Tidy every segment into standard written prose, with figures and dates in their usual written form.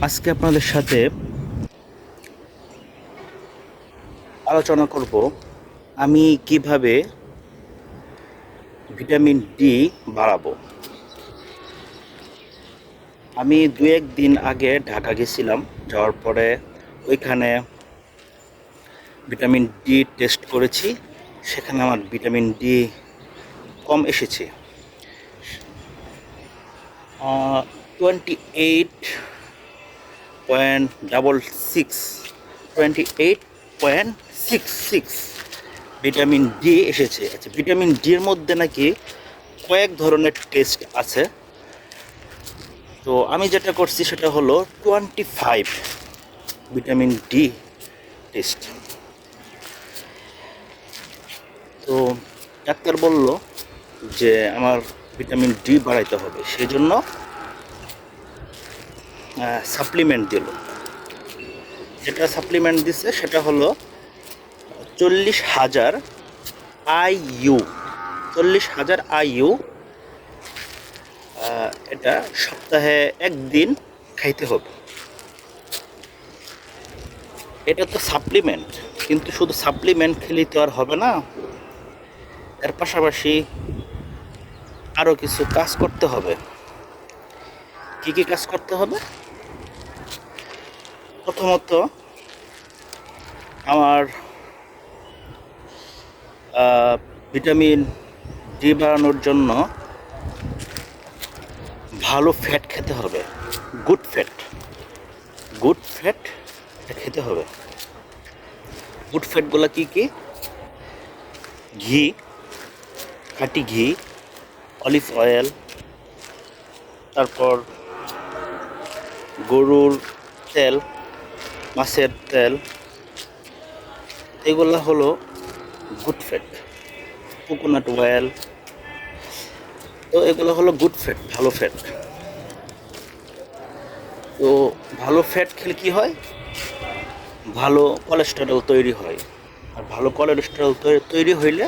আজকে আপনাদের সাথে আলোচনা করব আমি কিভাবে ভিটামিন ডি বাড়াবো। আমি দু একদিন আগে ঢাকা গেছিলাম, যাওয়ার পরে ওইখানে ভিটামিন ডি টেস্ট করেছি। সেখানে আমার ভিটামিন ডি কম এসেছে, 28.66 28.66 ভিটামিন ডি এসেছে। আচ্ছা, ভিটামিন ডির মধ্যে নাকি কয়েক ধরনের টেস্ট আছে। তো আমি যেটা করছি সেটা হলো 25 ভিটামিন ডি টেস্ট। তো ডাক্তার বলল যে আমার ভিটামিন ডি বাড়াইতে হবে, সেই জন্য সাপ্লিমেন্ট দিল। যেটা সাপ্লিমেন্ট দিচ্ছে সেটা হলো 40,000 আইইউ। 40,000 আইইউ, এটা সপ্তাহে একদিন খাইতে হবে। এটা তো সাপ্লিমেন্ট, কিন্তু শুধু সাপ্লিমেন্ট খেলেই তো আর হবে না, এর পাশাপাশি আরও কিছু কাজ করতে হবে। কি কি কাজ করতে হবে? প্রথমত, আমার ভিটামিন ডি বাড়ানোর জন্য ভালো ফ্যাট খেতে হবে। গুড ফ্যাট খেতে হবে। গুড ফ্যাটগুলো কি কি? ঘি, খাঁটি ঘি, অলিভ অয়েল, তারপর গরুর তেল, মাছের তেল, এগুলো হলো গুড ফ্যাট। কোকোনাট অয়েল, তো এগুলো হলো গুড ফ্যাট, ভালো ফ্যাট। তো ভালো ফ্যাট খেলে কি হয়? ভালো কোলেস্টেরল তৈরি হয়। আর ভালো কোলেস্টেরল তৈরি হইলে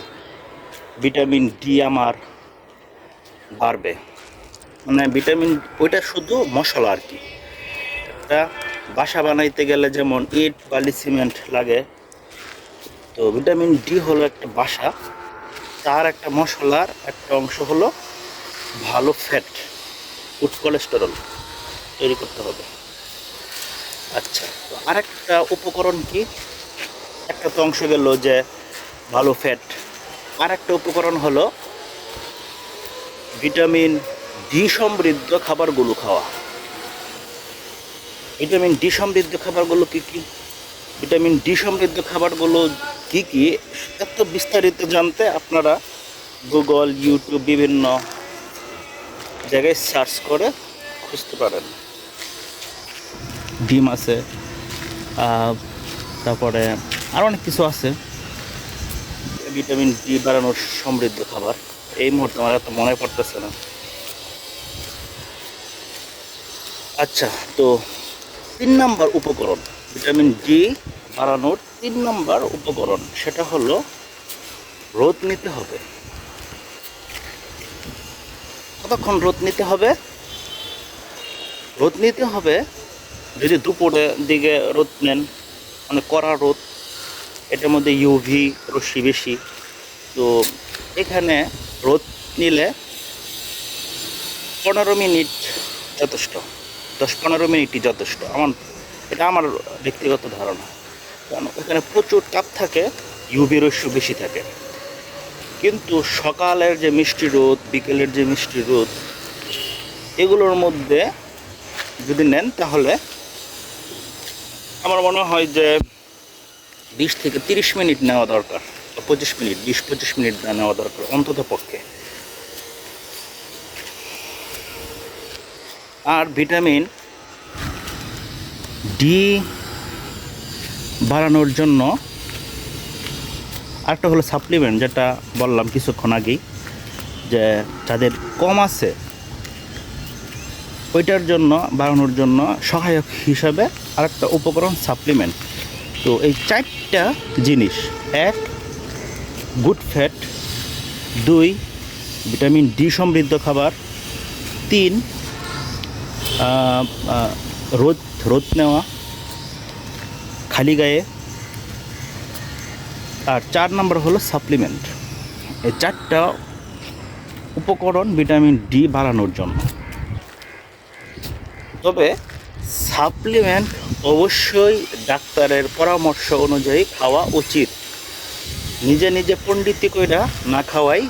ভিটামিন ডি আমার বাড়বে। মানে ভিটামিন, ওইটা শুধু মশলা আর কি। একটা বাসা বানাইতে গেলে যেমন ইট, বালি, সিমেন্ট লাগে, তো ভিটামিন ডি হলো একটা বাসা। তার একটা মশলার একটা অংশ হলো ভালো ফ্যাট, গুড কোলেস্টেরল তৈরি করতে হবে। আচ্ছা, তো আরেকটা উপকরণ কি? একটা তো অংশ গেল যে ভালো ফ্যাট, আর একটা উপকরণ হলো ভিটামিন ডি সমৃদ্ধ খাবারগুলো খাওয়া। ভিটামিন ডি সমৃদ্ধ খাবারগুলো কি কি? ভিটামিন ডি সমৃদ্ধ খাবারগুলো কি কি, এত বিস্তারিত জানতে আপনারা গুগল, ইউটিউব, বিভিন্ন জায়গায় সার্চ করে খুঁজতে পারেন। ডিম আছে, তারপরে আরও অনেক কিছু আছে ভিটামিন ডি বাড়ানোর সমৃদ্ধ খাবার। এই মুহূর্তে আমার এত মনে পড়তেছে না। আচ্ছা, তো 3 নম্বর উপকরণ, ভিটামিন ডি বাড়ানোর 3 নম্বর উপকরণ, সেটা হলো রোদ নিতে হবে। কতক্ষণ রোদ নিতে হবে? রোদ নিতে হবে, যদি দুপুরের দিকে রোদ নেন, মানে কড়া রোদ, এটার মধ্যে ইউভি রশ্মি বেশি। তো এখানে রোদ নিলে 15 মিনিট যথেষ্ট, 10-15 মিনিটই যথেষ্ট। এটা আমার ব্যক্তিগত ধারণা, কারণ এখানে প্রচুর তাপ থাকে, ইউভি রশ্মি বেশি থাকে। কিন্তু সকালের যে মিষ্টি রোদ, বিকেলের যে মিষ্টি রোদ, এগুলোর মধ্যে যদি নেন তাহলে আমার মনে হয় যে 20 থেকে 30 মিনিট নেওয়া দরকার, 25 মিনিট, 20-25 মিনিট নেওয়া দরকার অন্তত পক্ষে। আর ভিটামিন ডি বাড়ানোর জন্য আরেকটা হলো সাপ্লিমেন্ট, যেটা বললাম কিছুক্ষণ আগেই, যে যাদের কম আছে ওইটার জন্য, বাড়ানোর জন্য সহায়ক হিসাবে আরেকটা উপকরণ সাপ্লিমেন্ট। তো এই 4টা জিনিস: 1, গুড ফ্যাট; 2, ভিটামিন ডি সমৃদ্ধ খাবার; 3, রোদ রোদ নেওয়া, খালি গায়ে, আর 4 নম্বর হলো সাপ্লিমেন্ট। এই 4টা উপকরণ ভিটামিন ডি বাড়ানোর জন্য। তবে সাপ্লিমেন্ট অবশ্যই ডাক্তারের পরামর্শ অনুযায়ী খাওয়া উচিত। নিজে নিজে পণ্ডিতি কইরা না খাওয়াই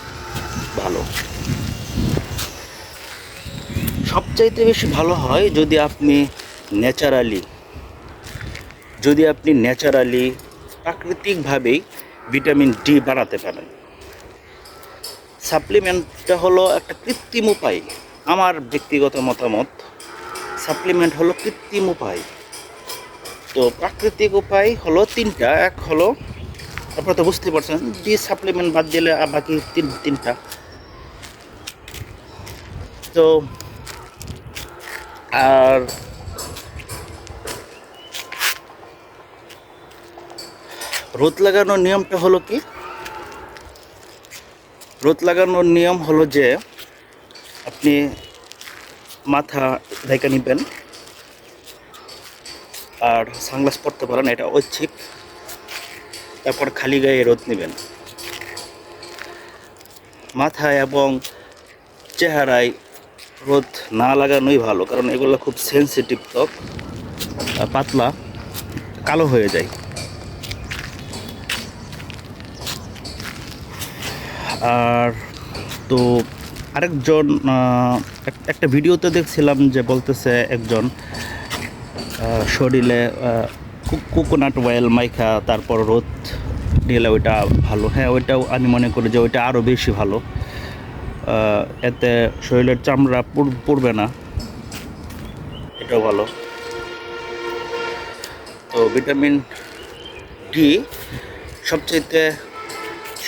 ভালো। সবচাইতে বেশি ভালো হয় যদি আপনি ন্যাচারালি প্রাকৃতিকভাবেই ভিটামিন ডি বাড়াতে পারেন। সাপ্লিমেন্টটা হলো একটা কৃত্রিম উপায়। আমার ব্যক্তিগত মতামত, সাপ্লিমেন্ট হলো কৃত্রিম উপায়। তো প্রাকৃতিক উপায় হলো 3টা। এক হলো, আপনারা তো বুঝতে পারছেন, ডি সাপ্লিমেন্ট বাদ দিলে বাকি তিনটা। তো আর রোদ লাগানোর নিয়মটা হলো কি? রোদ লাগানোর নিয়ম হলো যে আপনি মাথা ঢেকে নিবেন, আর সানগ্লাস পরতে পারেন, এটা ঐচ্ছিক। তারপর খালি গায়ে রোদ নেবেন। মাথায় এবং চেহারায় রোদ না লাগানোই ভালো, কারণ এগুলো খুব সেনসিটিভ ত্বক, পাতলা, কালো হয়ে যায়। আর তো আরেকজন একটা ভিডিওতে দেখছিলাম যে বলতেছে একজন শরীরে কোকোনাট অয়েল মাইখা তারপর রোদ দিলে ওইটা ভালো। হ্যাঁ, ওইটাও আমি মনে করি যে ওইটা আরও বেশি ভালো। এতে শরীরের চামড়া পুড়বে না, এটাও ভালো। তো ভিটামিন ডি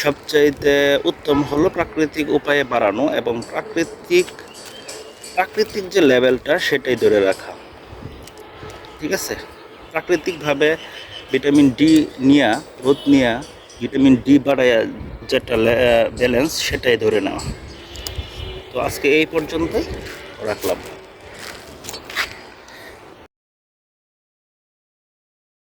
সবচাইতে উত্তম হলো প্রাকৃতিক উপায়ে বাড়ানো, এবং প্রাকৃতিক যে লেভেলটা সেটাই ধরে রাখা। ঠিক আছে, প্রাকৃতিকভাবে ভিটামিন ডি রোদ ভিটামিন ডি বাড়ায় যেটা ব্যালেন্স, সেটাই ধরে নেওয়া। তো আজকে এই পর্যন্তই রাখলাম।